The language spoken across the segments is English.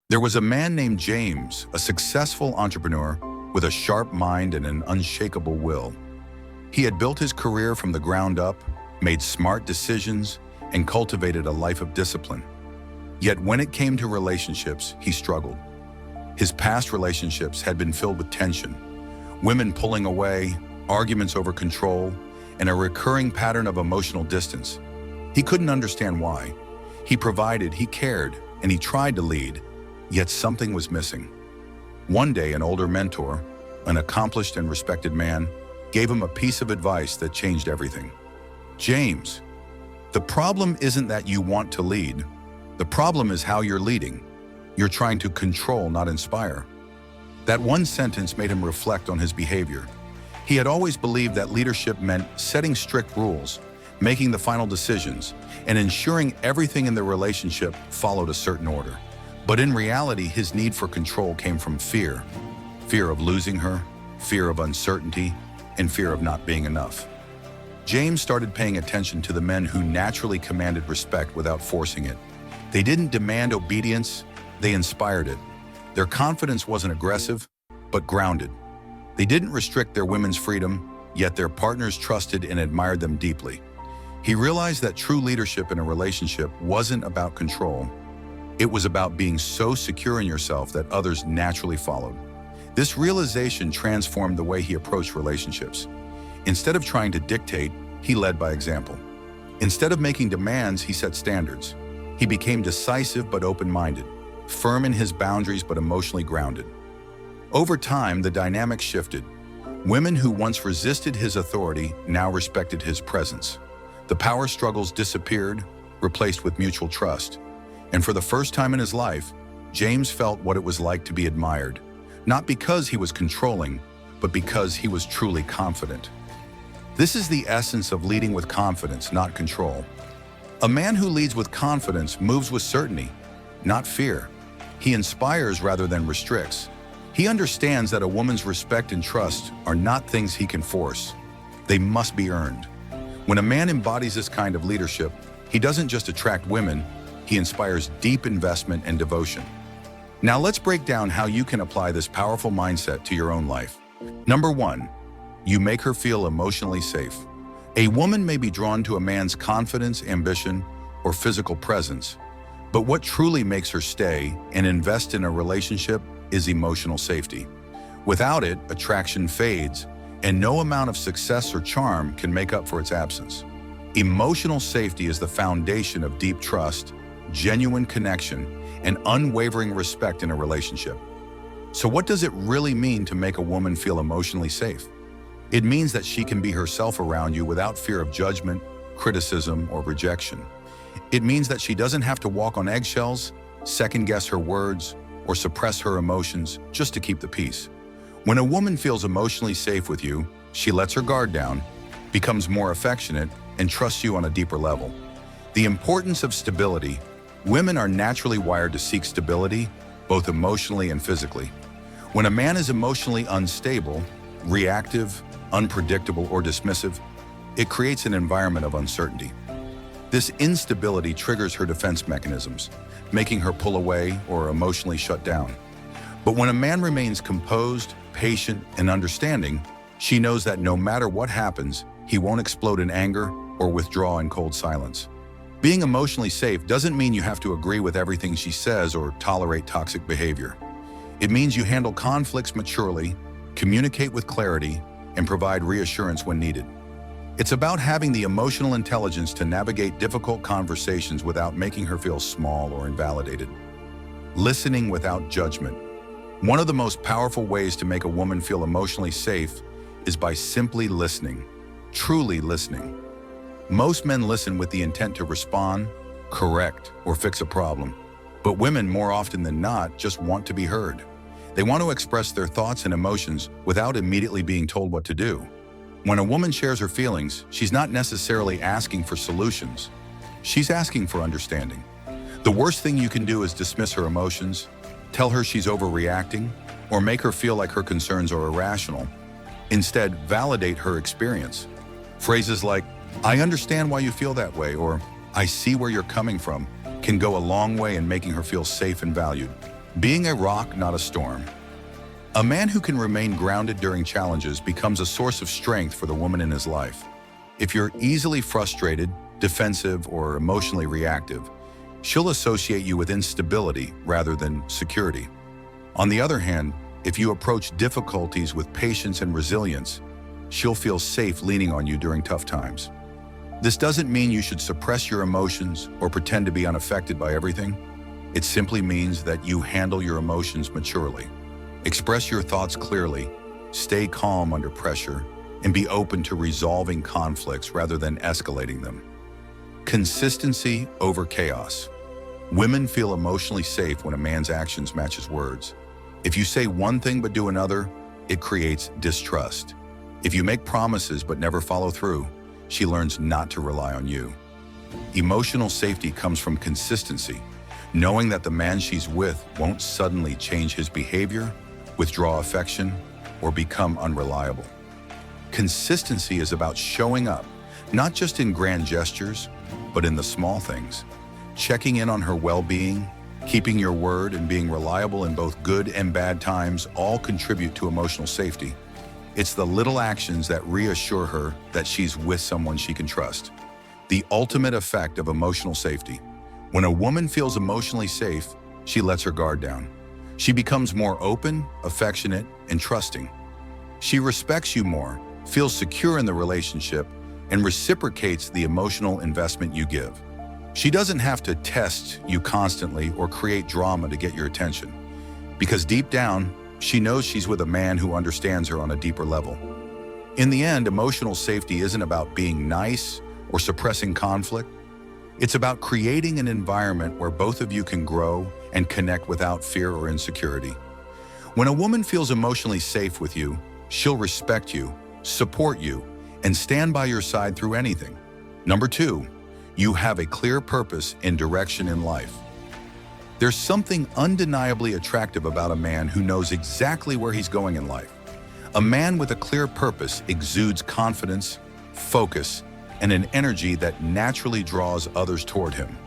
There was a man named James, a successful entrepreneur with a sharp mind and an unshakable will. He had built his career from the ground up, made smart decisions, and cultivated a life of discipline. Yet when it came to relationships, he struggled. His past relationships had been filled with tension, women pulling away, arguments over control, and a recurring pattern of emotional distance. He couldn't understand why. He provided, he cared, and he tried to lead, yet something was missing. One day, an older mentor, an accomplished and respected man, gave him a piece of advice that changed everything. James, the problem isn't that you want to lead. The problem is how you're leading. You're trying to control, not inspire. That one sentence made him reflect on his behavior. He had always believed that leadership meant setting strict rules, making the final decisions, and ensuring everything in the relationship followed a certain order. But in reality, his need for control came from fear. Fear of losing her, fear of uncertainty, and fear of not being enough. James started paying attention to the men who naturally commanded respect without forcing it. They didn't demand obedience, they inspired it. Their confidence wasn't aggressive, but grounded. They didn't restrict their women's freedom, yet their partners trusted and admired them deeply. He realized that true leadership in a relationship wasn't about control. It was about being so secure in yourself that others naturally followed. This realization transformed the way he approached relationships. Instead of trying to dictate, he led by example. Instead of making demands, he set standards. He became decisive but open-minded, firm in his boundaries but emotionally grounded. Over time, the dynamic shifted. Women who once resisted his authority now respected his presence. The power struggles disappeared, replaced with mutual trust. And for the first time in his life, James felt what it was like to be admired, not because he was controlling, but because he was truly confident. This is the essence of leading with confidence, not control. A man who leads with confidence moves with certainty, not fear. He inspires rather than restricts. He understands that a woman's respect and trust are not things he can force. They must be earned. When a man embodies this kind of leadership, he doesn't just attract women, he inspires deep investment and devotion. Now let's break down how you can apply this powerful mindset to your own life. Number 1, you make her feel emotionally safe. A woman may be drawn to a man's confidence, ambition, or physical presence, but what truly makes her stay and invest in a relationship is emotional safety. Without it, attraction fades, and no amount of success or charm can make up for its absence. Emotional safety is the foundation of deep trust, genuine connection, and unwavering respect in a relationship. So what does it really mean to make a woman feel emotionally safe? It means that she can be herself around you without fear of judgment, criticism, or rejection. It means that she doesn't have to walk on eggshells, second-guess her words, or suppress her emotions just to keep the peace. When a woman feels emotionally safe with you, she lets her guard down, becomes more affectionate, and trusts you on a deeper level. The importance of stability. Women are naturally wired to seek stability, both emotionally and physically. When a man is emotionally unstable, reactive, unpredictable, or dismissive, it creates an environment of uncertainty. This instability triggers her defense mechanisms, making her pull away or emotionally shut down. But when a man remains composed, patient, and understanding, she knows that no matter what happens, he won't explode in anger or withdraw in cold silence. Being emotionally safe doesn't mean you have to agree with everything she says or tolerate toxic behavior. It means you handle conflicts maturely, communicate with clarity, and provide reassurance when needed. It's about having the emotional intelligence to navigate difficult conversations without making her feel small or invalidated. Listening without judgment. One of the most powerful ways to make a woman feel emotionally safe is by simply listening, truly listening. Most men listen with the intent to respond, correct, or fix a problem. But women, more often than not, just want to be heard. They want to express their thoughts and emotions without immediately being told what to do. When a woman shares her feelings, she's not necessarily asking for solutions. She's asking for understanding. The worst thing you can do is dismiss her emotions, tell her she's overreacting, or make her feel like her concerns are irrational. Instead, validate her experience. Phrases like, "I understand why you feel that way," or "I see where you're coming from," can go a long way in making her feel safe and valued. Being a rock, not a storm. A man who can remain grounded during challenges becomes a source of strength for the woman in his life. If you're easily frustrated, defensive, or emotionally reactive, she'll associate you with instability rather than security. On the other hand, if you approach difficulties with patience and resilience, she'll feel safe leaning on you during tough times. This doesn't mean you should suppress your emotions or pretend to be unaffected by everything. It simply means that you handle your emotions maturely. Express your thoughts clearly, stay calm under pressure, and be open to resolving conflicts rather than escalating them. Consistency over chaos. Women feel emotionally safe when a man's actions match his words. If you say one thing but do another, it creates distrust. If you make promises but never follow through, she learns not to rely on you. Emotional safety comes from consistency, knowing that the man she's with won't suddenly change his behavior, withdraw affection, or become unreliable. Consistency is about showing up, not just in grand gestures, but in the small things. Checking in on her well-being, keeping your word, and being reliable in both good and bad times all contribute to emotional safety. It's the little actions that reassure her that she's with someone she can trust. The ultimate effect of emotional safety. When a woman feels emotionally safe, she lets her guard down. She becomes more open, affectionate, and trusting. She respects you more, feels secure in the relationship, and reciprocates the emotional investment you give. She doesn't have to test you constantly or create drama to get your attention, because deep down, she knows she's with a man who understands her on a deeper level. In the end, emotional safety isn't about being nice or suppressing conflict. It's about creating an environment where both of you can grow and connect without fear or insecurity. When a woman feels emotionally safe with you, she'll respect you, support you, and stand by your side through anything. Number 2, you have a clear purpose and direction in life. There's something undeniably attractive about a man who knows exactly where he's going in life. A man with a clear purpose exudes confidence, focus, and an energy that naturally draws others toward him.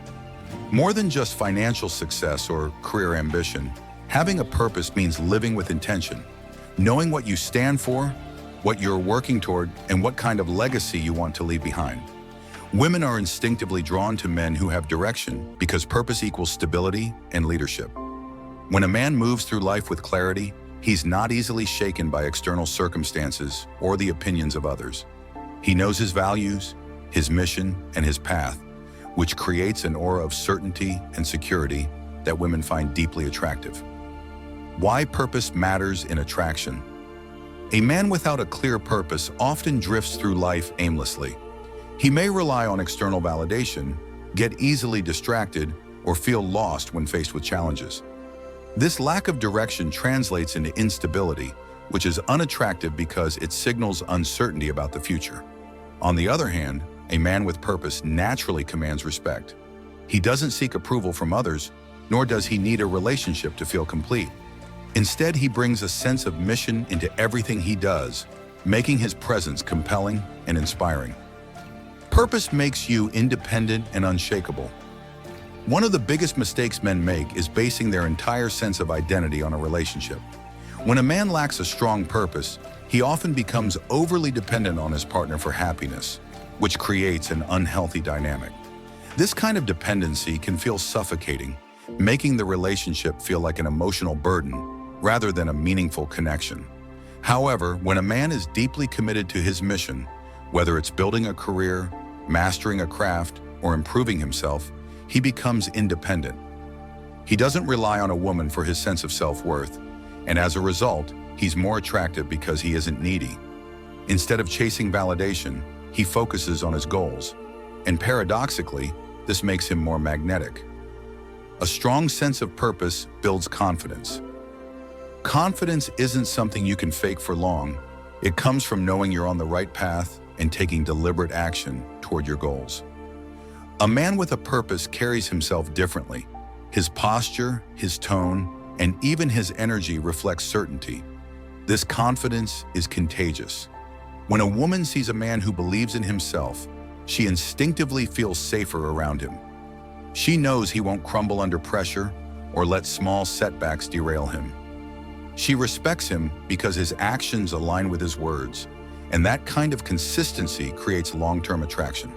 More than just financial success or career ambition, having a purpose means living with intention, knowing what you stand for, what you're working toward, and what kind of legacy you want to leave behind. Women are instinctively drawn to men who have direction because purpose equals stability and leadership. When a man moves through life with clarity, he's not easily shaken by external circumstances or the opinions of others. He knows his values, his mission, and his path, which creates an aura of certainty and security that women find deeply attractive. Why purpose matters in attraction. A man without a clear purpose often drifts through life aimlessly. He may rely on external validation, get easily distracted, or feel lost when faced with challenges. This lack of direction translates into instability, which is unattractive because it signals uncertainty about the future. On the other hand, a man with purpose naturally commands respect. He doesn't seek approval from others, nor does he need a relationship to feel complete. Instead, he brings a sense of mission into everything he does, making his presence compelling and inspiring. Purpose makes you independent and unshakable. One of the biggest mistakes men make is basing their entire sense of identity on a relationship. When a man lacks a strong purpose, he often becomes overly dependent on his partner for happiness, which creates an unhealthy dynamic. This kind of dependency can feel suffocating, making the relationship feel like an emotional burden rather than a meaningful connection. However, when a man is deeply committed to his mission, whether it's building a career, mastering a craft, or improving himself, he becomes independent. He doesn't rely on a woman for his sense of self-worth, and as a result, he's more attractive because he isn't needy. Instead of chasing validation, he focuses on his goals, and paradoxically, this makes him more magnetic. A strong sense of purpose builds confidence. Confidence isn't something you can fake for long. It comes from knowing you're on the right path and taking deliberate action toward your goals. A man with a purpose carries himself differently. His posture, his tone, and even his energy reflects certainty. This confidence is contagious. When a woman sees a man who believes in himself, she instinctively feels safer around him. She knows he won't crumble under pressure, or let small setbacks derail him. She respects him because his actions align with his words, and that kind of consistency creates long-term attraction.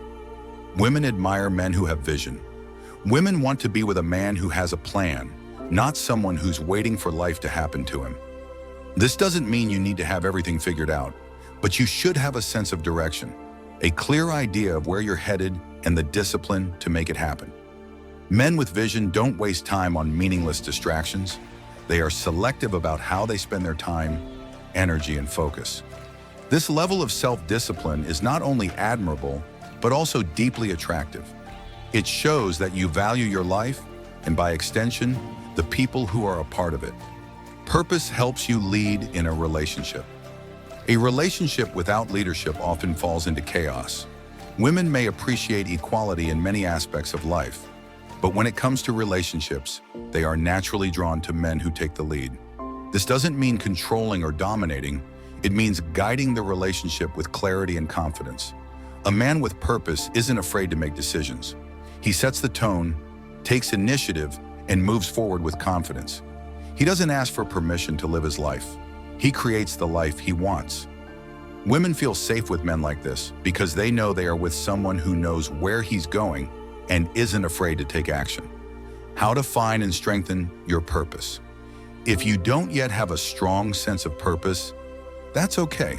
Women admire men who have vision. Women want to be with a man who has a plan, not someone who's waiting for life to happen to him. This doesn't mean you need to have everything figured out, but you should have a sense of direction, a clear idea of where you're headed, and the discipline to make it happen. Men with vision don't waste time on meaningless distractions. They are selective about how they spend their time, energy, and focus. This level of self-discipline is not only admirable, but also deeply attractive. It shows that you value your life, and by extension, the people who are a part of it. Purpose helps you lead in a relationship. A relationship without leadership often falls into chaos. Women may appreciate equality in many aspects of life, but when it comes to relationships, they are naturally drawn to men who take the lead. This doesn't mean controlling or dominating. It means guiding the relationship with clarity and confidence. A man with purpose isn't afraid to make decisions. He sets the tone, takes initiative, and moves forward with confidence. He doesn't ask for permission to live his life. He creates the life he wants. Women feel safe with men like this because they know they are with someone who knows where he's going and isn't afraid to take action. How to find and strengthen your purpose. If you don't yet have a strong sense of purpose, that's okay.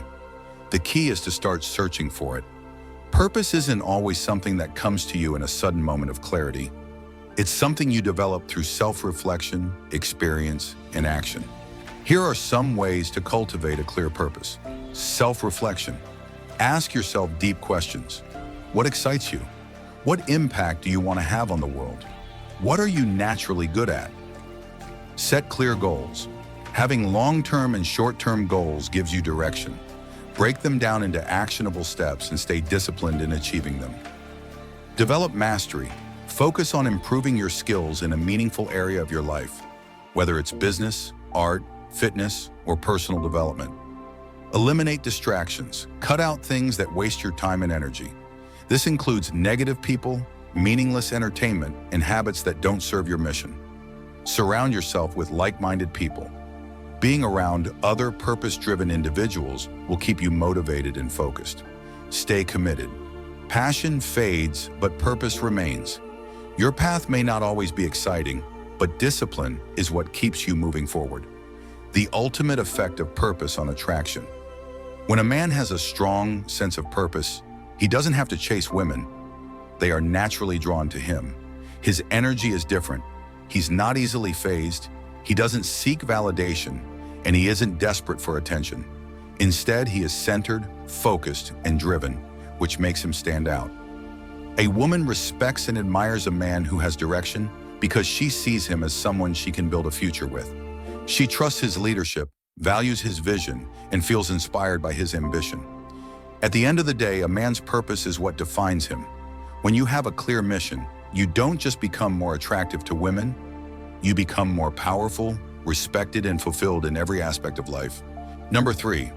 The key is to start searching for it. Purpose isn't always something that comes to you in a sudden moment of clarity. It's something you develop through self-reflection, experience, and action. Here are some ways to cultivate a clear purpose. Self-reflection. Ask yourself deep questions. What excites you? What impact do you want to have on the world? What are you naturally good at? Set clear goals. Having long-term and short-term goals gives you direction. Break them down into actionable steps and stay disciplined in achieving them. Develop mastery. Focus on improving your skills in a meaningful area of your life, whether it's business, art, fitness, or personal development. Eliminate distractions. Cut out things that waste your time and energy. This includes negative people, meaningless entertainment, and habits that don't serve your mission. Surround yourself with like-minded people. Being around other purpose-driven individuals will keep you motivated and focused. Stay committed. Passion fades, but purpose remains. Your path may not always be exciting, but discipline is what keeps you moving forward. The ultimate effect of purpose on attraction. When a man has a strong sense of purpose, he doesn't have to chase women. They are naturally drawn to him. His energy is different. He's not easily fazed. He doesn't seek validation, and he isn't desperate for attention. Instead, he is centered, focused, and driven, which makes him stand out. A woman respects and admires a man who has direction because she sees him as someone she can build a future with. She trusts his leadership, values his vision, and feels inspired by his ambition. At the end of the day, a man's purpose is what defines him. When you have a clear mission, you don't just become more attractive to women, you become more powerful, respected, and fulfilled in every aspect of life. Number 3,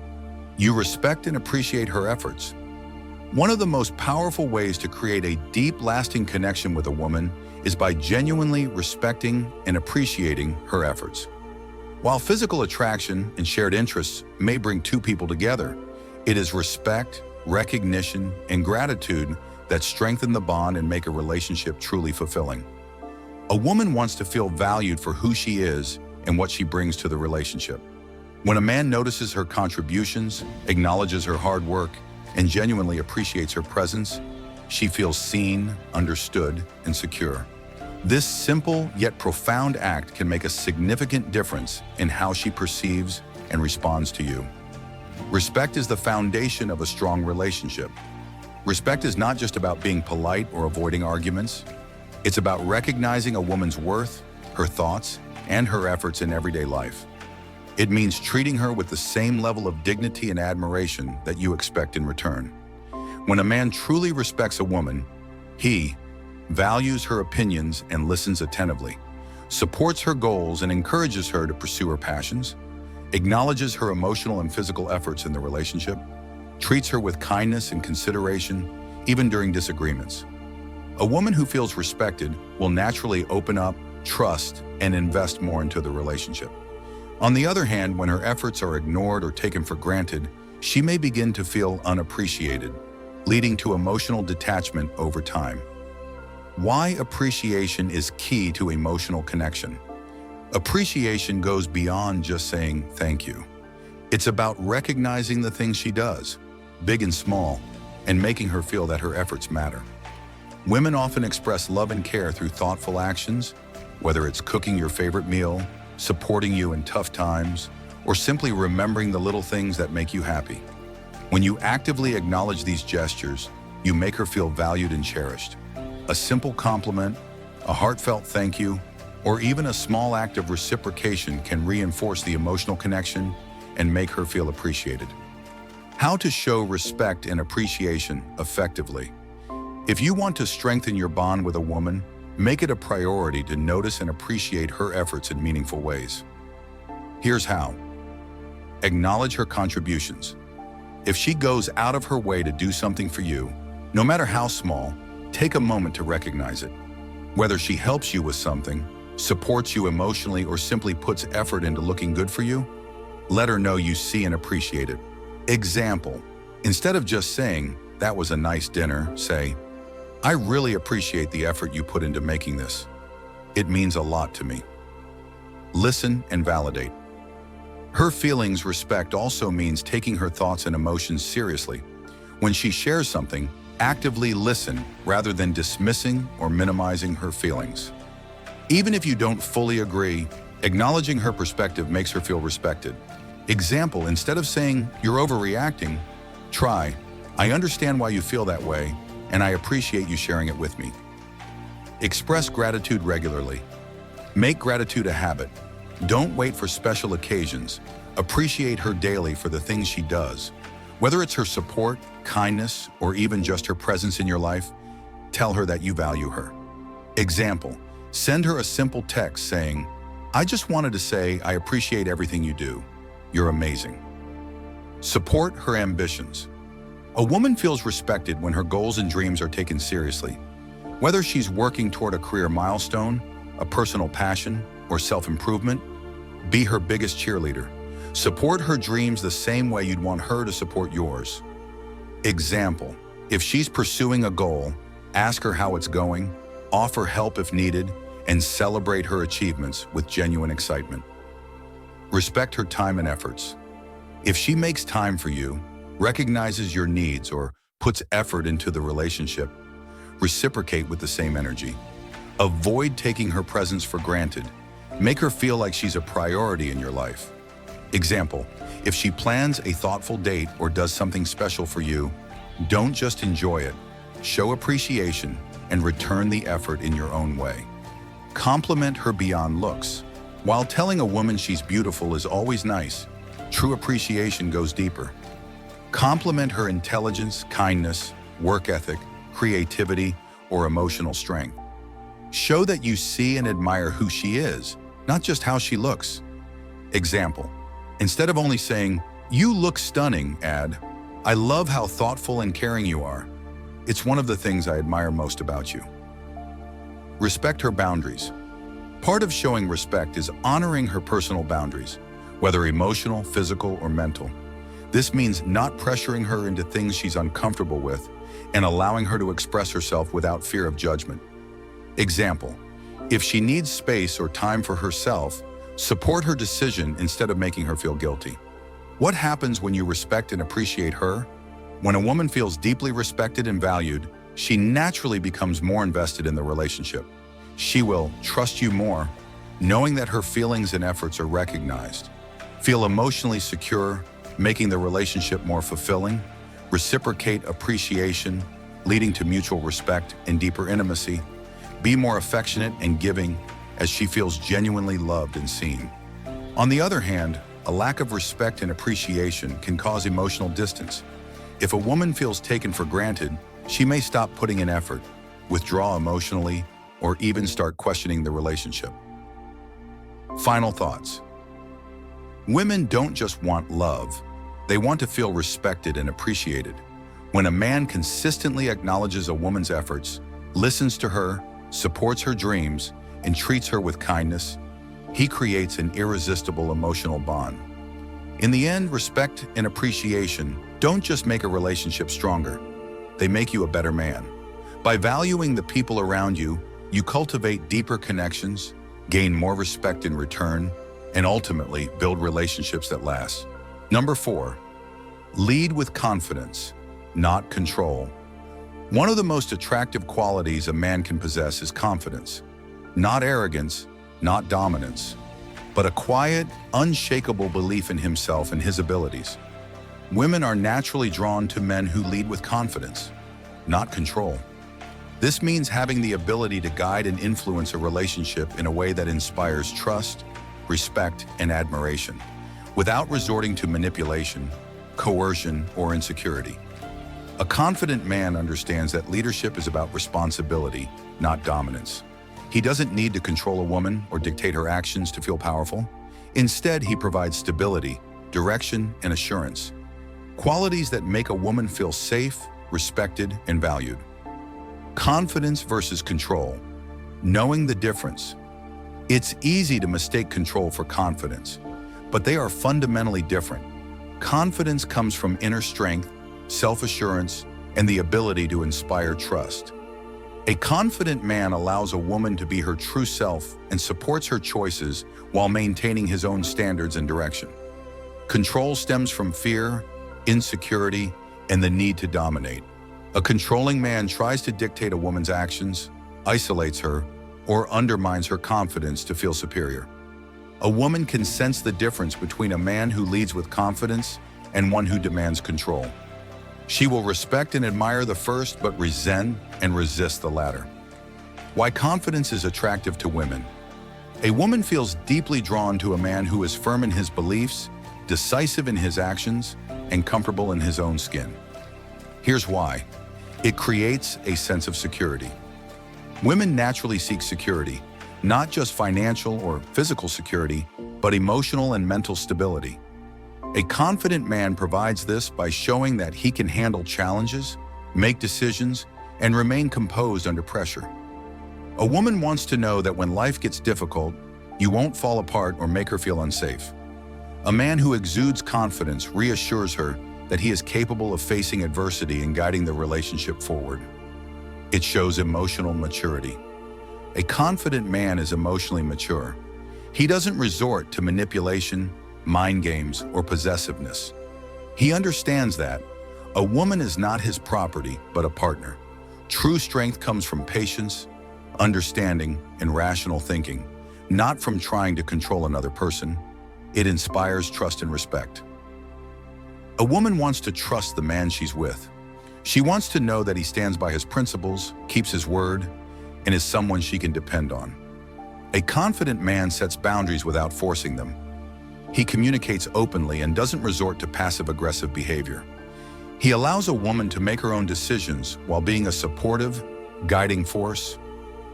you respect and appreciate her efforts. One of the most powerful ways to create a deep, lasting connection with a woman is by genuinely respecting and appreciating her efforts. While physical attraction and shared interests may bring two people together, it is respect, recognition, and gratitude that strengthen the bond and make a relationship truly fulfilling. A woman wants to feel valued for who she is and what she brings to the relationship. When a man notices her contributions, acknowledges her hard work, and genuinely appreciates her presence, she feels seen, understood, and secure. This simple yet profound act can make a significant difference in how she perceives and responds to you. Respect is the foundation of a strong relationship. Respect is not just about being polite or avoiding arguments. It's about recognizing a woman's worth, her thoughts, and her efforts in everyday life. It means treating her with the same level of dignity and admiration that you expect in return. When a man truly respects a woman, he values her opinions and listens attentively, supports her goals and encourages her to pursue her passions, acknowledges her emotional and physical efforts in the relationship, treats her with kindness and consideration, even during disagreements. A woman who feels respected will naturally open up, trust, and invest more into the relationship. On the other hand, when her efforts are ignored or taken for granted, she may begin to feel unappreciated, leading to emotional detachment over time. Why appreciation is key to emotional connection. Appreciation goes beyond just saying thank you. It's about recognizing the things she does, big and small, and making her feel that her efforts matter. Women often express love and care through thoughtful actions, whether it's cooking your favorite meal, supporting you in tough times, or simply remembering the little things that make you happy. When you actively acknowledge these gestures, you make her feel valued and cherished. A simple compliment, a heartfelt thank you, or even a small act of reciprocation can reinforce the emotional connection and make her feel appreciated. How to show respect and appreciation effectively. If you want to strengthen your bond with a woman, make it a priority to notice and appreciate her efforts in meaningful ways. Here's how. Acknowledge her contributions. If she goes out of her way to do something for you, no matter how small, take a moment to recognize it. Whether she helps you with something, supports you emotionally, or simply puts effort into looking good for you, let her know you see and appreciate it. Example, instead of just saying, "That was a nice dinner," say, "I really appreciate the effort you put into making this. It means a lot to me." Listen and validate. Her feelings respect also means taking her thoughts and emotions seriously. When she shares something, actively listen rather than dismissing or minimizing her feelings. Even if you don't fully agree, acknowledging her perspective makes her feel respected. Example, instead of saying, "You're overreacting," try, "I understand why you feel that way, and I appreciate you sharing it with me." Express gratitude regularly. Make gratitude a habit. Don't wait for special occasions. Appreciate her daily for the things she does. Whether it's her support, kindness, or even just her presence in your life, tell her that you value her. Example, send her a simple text saying, "I just wanted to say I appreciate everything you do. You're amazing." Support her ambitions. A woman feels respected when her goals and dreams are taken seriously. Whether she's working toward a career milestone, a personal passion, or self-improvement, be her biggest cheerleader. Support her dreams the same way you'd want her to support yours. Example, if she's pursuing a goal, ask her how it's going, offer help if needed, and celebrate her achievements with genuine excitement. Respect her time and efforts. If she makes time for you, recognizes your needs, or puts effort into the relationship, reciprocate with the same energy. Avoid taking her presence for granted. Make her feel like she's a priority in your life. Example, if she plans a thoughtful date or does something special for you, don't just enjoy it. Show appreciation and return the effort in your own way. Compliment her beyond looks. While telling a woman she's beautiful is always nice, true appreciation goes deeper. Compliment her intelligence, kindness, work ethic, creativity, or emotional strength. Show that you see and admire who she is, not just how she looks. Example, instead of only saying, "You look stunning," add, "I love how thoughtful and caring you are. It's one of the things I admire most about you." Respect her boundaries. Part of showing respect is honoring her personal boundaries, whether emotional, physical, or mental. This means not pressuring her into things she's uncomfortable with and allowing her to express herself without fear of judgment. Example, if she needs space or time for herself, support her decision instead of making her feel guilty. What happens when you respect and appreciate her? When a woman feels deeply respected and valued, she naturally becomes more invested in the relationship. She will trust you more, knowing that her feelings and efforts are recognized. Feel emotionally secure, making the relationship more fulfilling. Reciprocate appreciation, leading to mutual respect and deeper intimacy. Be more affectionate and giving as she feels genuinely loved and seen. On the other hand, a lack of respect and appreciation can cause emotional distance. If a woman feels taken for granted, she may stop putting in effort, withdraw emotionally, or even start questioning the relationship. Final thoughts. Women don't just want love, they want to feel respected and appreciated. When a man consistently acknowledges a woman's efforts, listens to her, supports her dreams, and treats her with kindness, he creates an irresistible emotional bond. In the end, respect and appreciation don't just make a relationship stronger, they make you a better man. By valuing the people around you, you cultivate deeper connections, gain more respect in return, and ultimately build relationships that last. Number 4, lead with confidence, not control. One of the most attractive qualities a man can possess is confidence. Not arrogance, not dominance, but a quiet, unshakable belief in himself and his abilities. Women are naturally drawn to men who lead with confidence, not control. This means having the ability to guide and influence a relationship in a way that inspires trust, respect, and admiration, without resorting to manipulation, coercion, or insecurity. A confident man understands that leadership is about responsibility, not dominance. He doesn't need to control a woman or dictate her actions to feel powerful. Instead, he provides stability, direction, and assurance, qualities that make a woman feel safe, respected, and valued. Confidence versus control. Knowing the difference. It's easy to mistake control for confidence, but they are fundamentally different. Confidence comes from inner strength, self-assurance, and the ability to inspire trust. A confident man allows a woman to be her true self and supports her choices while maintaining his own standards and direction. Control stems from fear, insecurity, and the need to dominate. A controlling man tries to dictate a woman's actions, isolates her, or undermines her confidence to feel superior. A woman can sense the difference between a man who leads with confidence and one who demands control. She will respect and admire the first, but resent and resist the latter. Why confidence is attractive to women. A woman feels deeply drawn to a man who is firm in his beliefs, decisive in his actions, and comfortable in his own skin. Here's why. It creates a sense of security. Women naturally seek security, not just financial or physical security, but emotional and mental stability. A confident man provides this by showing that he can handle challenges, make decisions, and remain composed under pressure. A woman wants to know that when life gets difficult, you won't fall apart or make her feel unsafe. A man who exudes confidence reassures her that he is capable of facing adversity and guiding the relationship forward. It shows emotional maturity. A confident man is emotionally mature. He doesn't resort to manipulation, mind games, or possessiveness. He understands that a woman is not his property, but a partner. True strength comes from patience, understanding, and rational thinking, not from trying to control another person. It inspires trust and respect. A woman wants to trust the man she's with. She wants to know that he stands by his principles, keeps his word, and is someone she can depend on. A confident man sets boundaries without forcing them. He communicates openly and doesn't resort to passive-aggressive behavior. He allows a woman to make her own decisions while being a supportive, guiding force.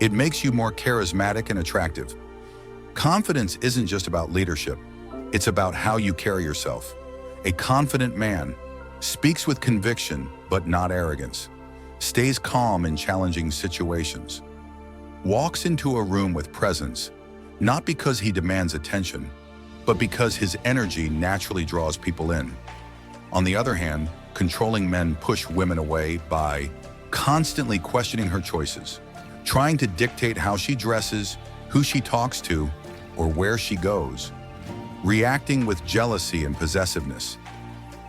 It makes you more charismatic and attractive. Confidence isn't just about leadership. It's about how you carry yourself. A confident man speaks with conviction, but not arrogance, stays calm in challenging situations, walks into a room with presence, not because he demands attention, but because his energy naturally draws people in. On the other hand, controlling men push women away by constantly questioning her choices, trying to dictate how she dresses, who she talks to, or where she goes, reacting with jealousy and possessiveness,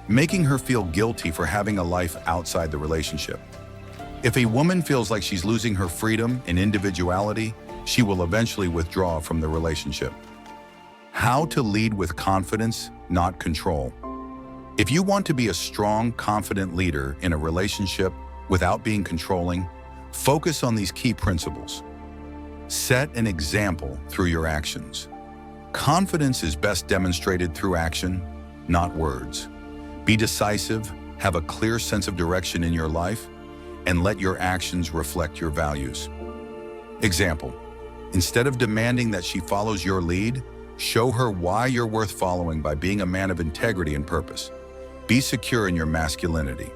making her feel guilty for having a life outside the relationship. If a woman feels like she's losing her freedom and individuality, she will eventually withdraw from the relationship. How to lead with confidence, not control. If you want to be a strong, confident leader in a relationship without being controlling, focus on these key principles. Set an example through your actions. Confidence is best demonstrated through action, not words. Be decisive, have a clear sense of direction in your life, and let your actions reflect your values. Example, instead of demanding that she follows your lead, show her why you're worth following by being a man of integrity and purpose. Be secure in your masculinity.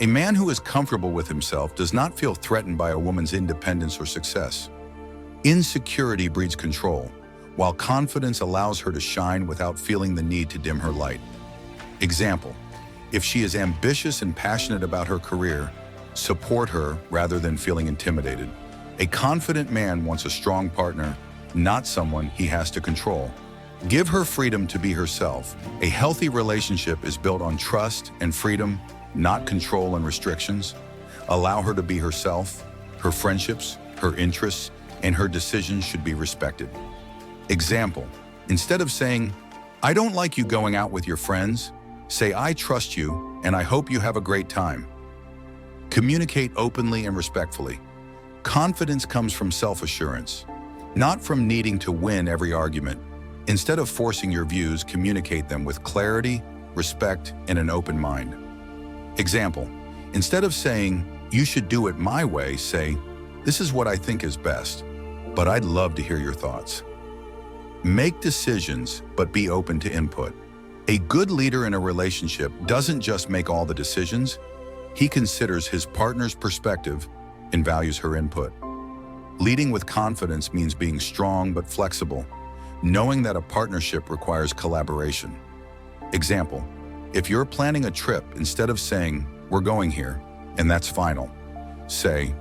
A man who is comfortable with himself does not feel threatened by a woman's independence or success. Insecurity breeds control, while confidence allows her to shine without feeling the need to dim her light. Example: if she is ambitious and passionate about her career, support her rather than feeling intimidated. A confident man wants a strong partner, not someone he has to control. Give her freedom to be herself. A healthy relationship is built on trust and freedom, not control and restrictions. Allow her to be herself. Her friendships, her interests, and her decisions should be respected. Example: instead of saying, "I don't like you going out with your friends," say, "I trust you and I hope you have a great time." Communicate openly and respectfully. Confidence comes from self-assurance, not from needing to win every argument. Instead of forcing your views, communicate them with clarity, respect, and an open mind. Example: instead of saying, "You should do it my way," say, "This is what I think is best, but I'd love to hear your thoughts." Make decisions, but be open to input. A good leader in a relationship doesn't just make all the decisions, he considers his partner's perspective and values her input. Leading with confidence means being strong but flexible, knowing that a partnership requires collaboration. Example: if you're planning a trip, instead of saying, "We're going here, and that's final," say,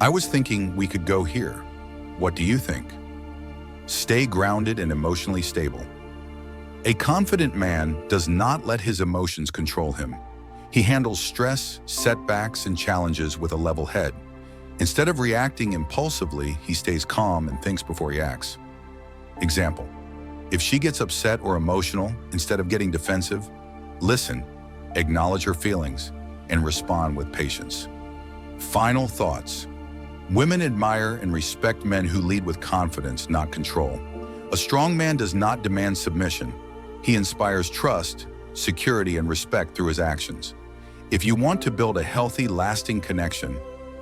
"I was thinking we could go here. What do you think?" Stay grounded and emotionally stable. A confident man does not let his emotions control him. He handles stress, setbacks, and challenges with a level head. Instead of reacting impulsively, he stays calm and thinks before he acts. Example: if she gets upset or emotional, instead of getting defensive, listen, acknowledge her feelings, and respond with patience. Final thoughts. Women admire and respect men who lead with confidence, not control. A strong man does not demand submission. He inspires trust, security, and respect through his actions. If you want to build a healthy, lasting connection,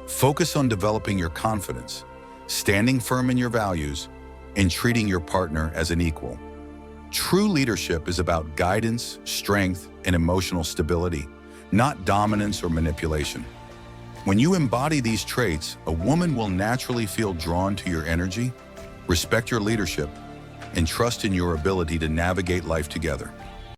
focus on developing your confidence, standing firm in your values, and treating your partner as an equal. True leadership is about guidance, strength, and emotional stability, not dominance or manipulation. When you embody these traits, a woman will naturally feel drawn to your energy, respect your leadership, and trust in your ability to navigate life together.